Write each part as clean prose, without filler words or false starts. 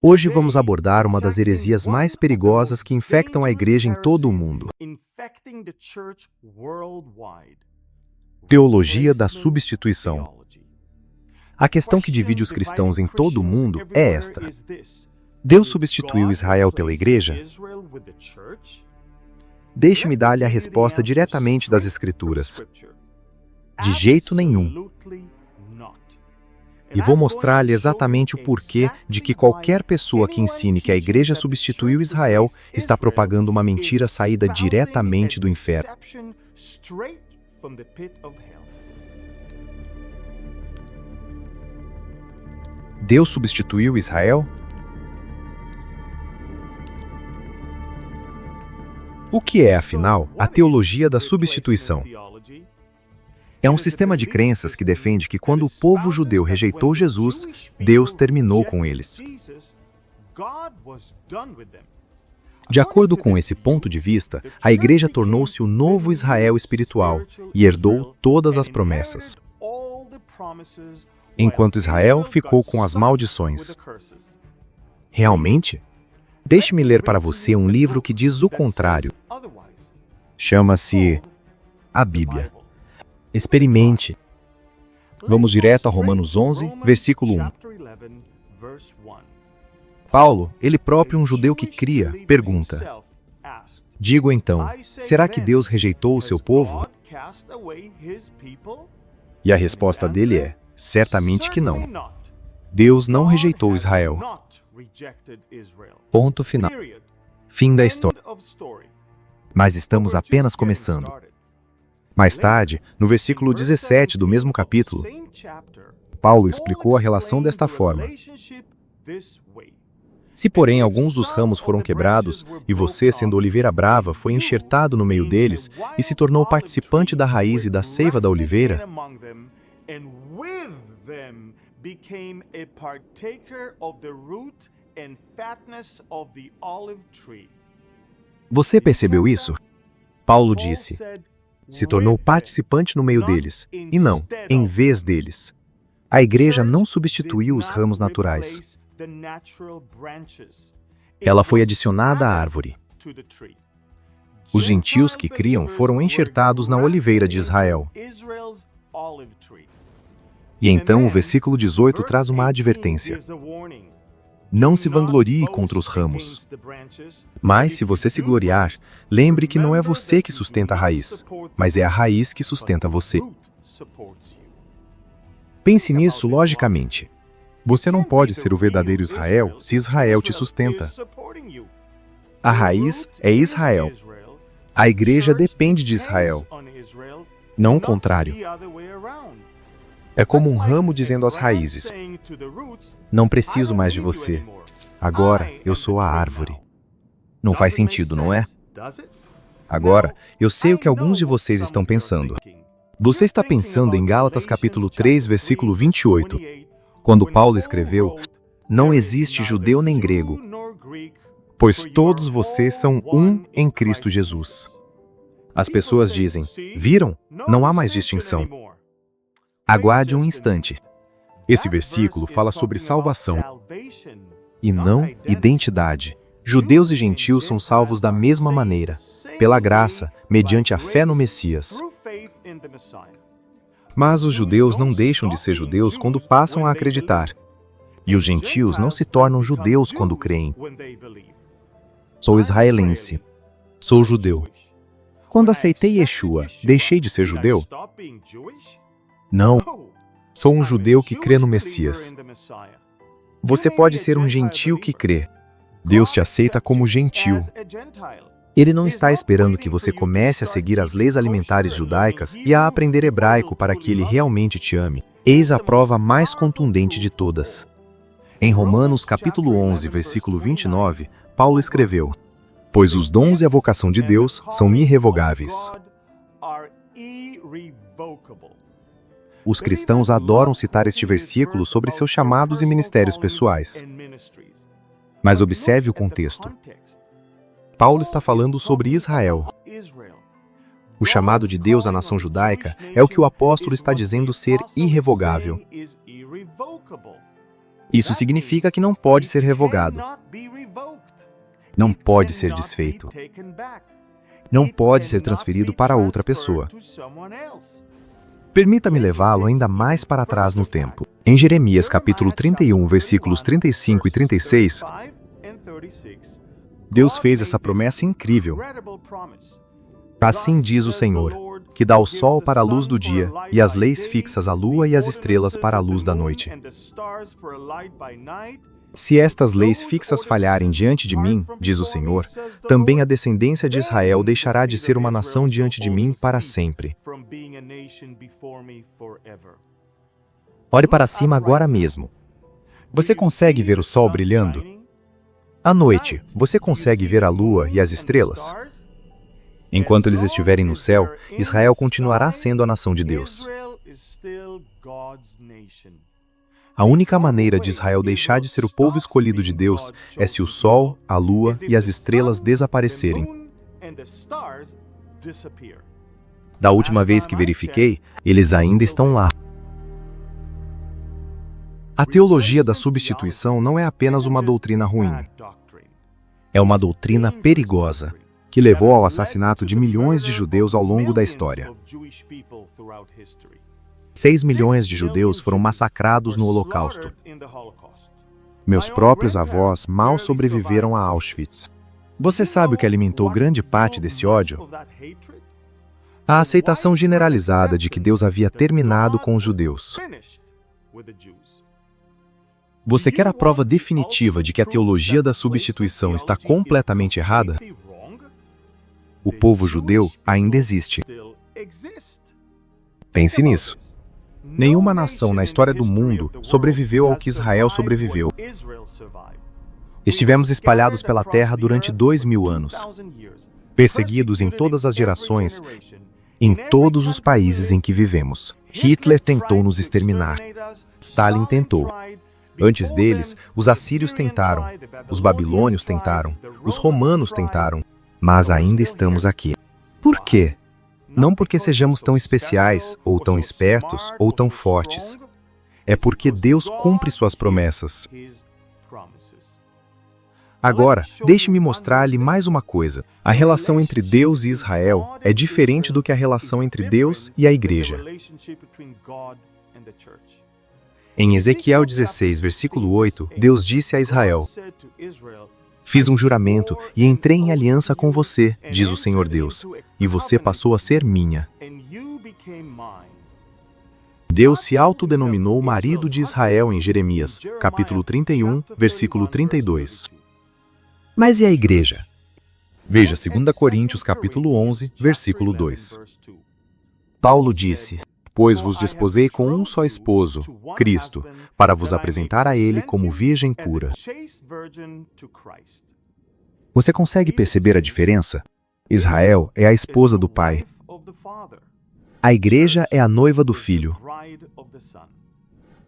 Hoje vamos abordar uma das heresias mais perigosas que infectam a igreja em todo o mundo: teologia da substituição. A questão que divide os cristãos em todo o mundo é esta: Deus substituiu Israel pela igreja? Deixe-me dar-lhe a resposta diretamente das Escrituras. De jeito nenhum. E vou mostrar-lhe exatamente o porquê de que qualquer pessoa que ensine que a igreja substituiu Israel está propagando uma mentira saída diretamente do inferno. Deus substituiu Israel? O que é, afinal, a teologia da substituição? É um sistema de crenças que defende que quando o povo judeu rejeitou Jesus, Deus terminou com eles. De acordo com esse ponto de vista, a igreja tornou-se o novo Israel espiritual e herdou todas as promessas, enquanto Israel ficou com as maldições. Realmente? Deixe-me ler para você um livro que diz o contrário. Chama-se a Bíblia. Experimente. Vamos direto a Romanos 11, versículo 1. Paulo, ele próprio um judeu que cria, pergunta: digo então, será que Deus rejeitou o seu povo? E a resposta dele é: certamente que não. Deus não rejeitou Israel. Ponto final. Fim da história. Mas estamos apenas começando. Mais tarde, no versículo 17 do mesmo capítulo, Paulo explicou a relação desta forma: se, porém, alguns dos ramos foram quebrados, e você, sendo oliveira brava, foi enxertado no meio deles, e se tornou participante da raiz e da seiva da oliveira, você percebeu isso? Paulo disse: se tornou participante no meio deles, e não em vez deles. A igreja não substituiu os ramos naturais. Ela foi adicionada à árvore. Os gentios que criam foram enxertados na oliveira de Israel. E então o versículo 18 traz uma advertência: não se vanglorie contra os ramos. Mas, se você se gloriar, lembre que não é você que sustenta a raiz, mas é a raiz que sustenta você. Pense nisso logicamente. Você não pode ser o verdadeiro Israel se Israel te sustenta. A raiz é Israel. A igreja depende de Israel, não o contrário. É como um ramo dizendo às raízes: não preciso mais de você. Agora eu sou a árvore. Não faz sentido, não é? Agora, eu sei o que alguns de vocês estão pensando. Você está pensando em Gálatas capítulo 3, versículo 28, quando Paulo escreveu: não existe judeu nem grego, pois todos vocês são um em Cristo Jesus. As pessoas dizem: viram? Não há mais distinção. Aguarde um instante. Esse versículo fala sobre salvação e não identidade. Judeus e gentios são salvos da mesma maneira, pela graça, mediante a fé no Messias. Mas os judeus não deixam de ser judeus quando passam a acreditar. E os gentios não se tornam judeus quando creem. Sou israelense. Sou judeu. Quando aceitei Yeshua, deixei de ser judeu? Não. Sou um judeu que crê no Messias. Você pode ser um gentio que crê. Deus te aceita como gentio. Ele não está esperando que você comece a seguir as leis alimentares judaicas e a aprender hebraico para que ele realmente te ame. Eis a prova mais contundente de todas. Em Romanos capítulo 11, versículo 29, Paulo escreveu: pois os dons e a vocação de Deus são irrevogáveis. Os cristãos adoram citar este versículo sobre seus chamados e ministérios pessoais. Mas observe o contexto. Paulo está falando sobre Israel. O chamado de Deus à nação judaica é o que o apóstolo está dizendo ser irrevogável. Isso significa que não pode ser revogado, não pode ser desfeito, não pode ser transferido para outra pessoa. Permita-me levá-lo ainda mais para trás no tempo. Em Jeremias capítulo 31, versículos 35 e 36, Deus fez essa promessa incrível. Assim diz o Senhor, que dá o sol para a luz do dia, e as leis fixas a lua e as estrelas para a luz da noite. Se estas leis fixas falharem diante de mim, diz o Senhor, também a descendência de Israel deixará de ser uma nação diante de mim para sempre. Olhe para cima agora mesmo. Você consegue ver o sol brilhando? À noite, você consegue ver a lua e as estrelas? Enquanto eles estiverem no céu, Israel continuará sendo a nação de Deus. A única maneira de Israel deixar de ser o povo escolhido de Deus é se o sol, a lua e as estrelas desaparecerem. Da última vez que verifiquei, eles ainda estão lá. A teologia da substituição não é apenas uma doutrina ruim. É uma doutrina perigosa, que levou ao assassinato de milhões de judeus ao longo da história. 6 milhões de judeus foram massacrados no Holocausto. Meus próprios avós mal sobreviveram a Auschwitz. Você sabe o que alimentou grande parte desse ódio? A aceitação generalizada de que Deus havia terminado com os judeus. Você quer a prova definitiva de que a teologia da substituição está completamente errada? O povo judeu ainda existe. Pense nisso. Nenhuma nação na história do mundo sobreviveu ao que Israel sobreviveu. Estivemos espalhados pela terra durante 2000 anos, perseguidos em todas as gerações, em todos os países em que vivemos. Hitler tentou nos exterminar. Stalin tentou. Antes deles, os assírios tentaram, os babilônios tentaram, os romanos tentaram, mas ainda estamos aqui. Por quê? Não porque sejamos tão especiais, ou tão espertos, ou tão fortes. É porque Deus cumpre suas promessas. Agora, deixe-me mostrar-lhe mais uma coisa. A relação entre Deus e Israel é diferente do que a relação entre Deus e a Igreja. Em Ezequiel 16, versículo 8, Deus disse a Israel: Fiz um juramento e entrei em aliança com você, diz o Senhor Deus, e você passou a ser minha. Deus se autodenominou marido de Israel em Jeremias, capítulo 31, versículo 32. Mas e a igreja? Veja 2 Coríntios, capítulo 11, versículo 2. Paulo disse: Pois vos desposei com um só esposo, Cristo, para vos apresentar a ele como virgem pura. Você consegue perceber a diferença? Israel é a esposa do pai. A igreja é a noiva do filho.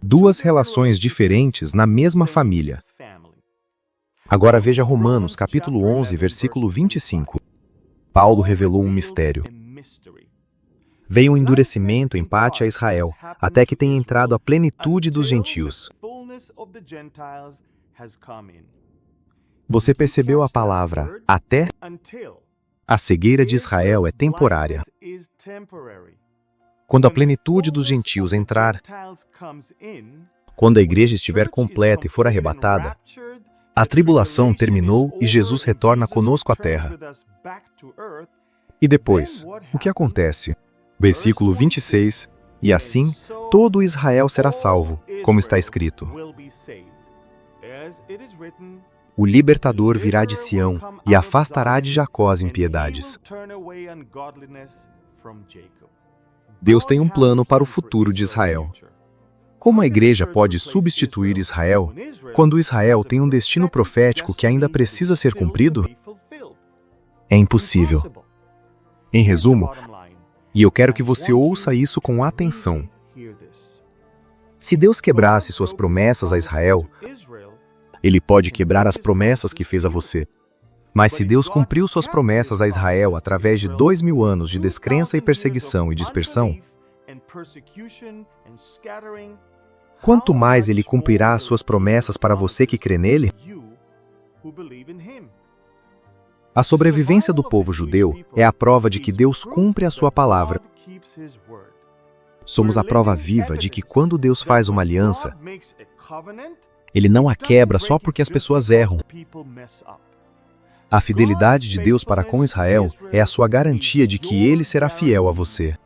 Duas relações diferentes na mesma família. Agora veja Romanos, capítulo 11, versículo 25. Paulo revelou um mistério. Veio um endurecimento em parte a Israel, até que tenha entrado a plenitude dos gentios. Você percebeu a palavra até? A cegueira de Israel é temporária. Quando a plenitude dos gentios entrar, quando a igreja estiver completa e for arrebatada, a tribulação terminou e Jesus retorna conosco à terra. E depois, o que acontece? Versículo 26, e assim, todo Israel será salvo, como está escrito. O libertador virá de Sião e afastará de Jacó as impiedades. Deus tem um plano para o futuro de Israel. Como a igreja pode substituir Israel, quando Israel tem um destino profético que ainda precisa ser cumprido? É impossível. Em resumo, e eu quero que você ouça isso com atenção. Se Deus quebrasse suas promessas a Israel, Ele pode quebrar as promessas que fez a você. Mas se Deus cumpriu suas promessas a Israel através de 2000 anos de descrença e perseguição e dispersão, quanto mais Ele cumprirá as suas promessas para você que crê nele. A sobrevivência do povo judeu é a prova de que Deus cumpre a sua palavra. Somos a prova viva de que quando Deus faz uma aliança, Ele não a quebra só porque as pessoas erram. A fidelidade de Deus para com Israel é a sua garantia de que Ele será fiel a você.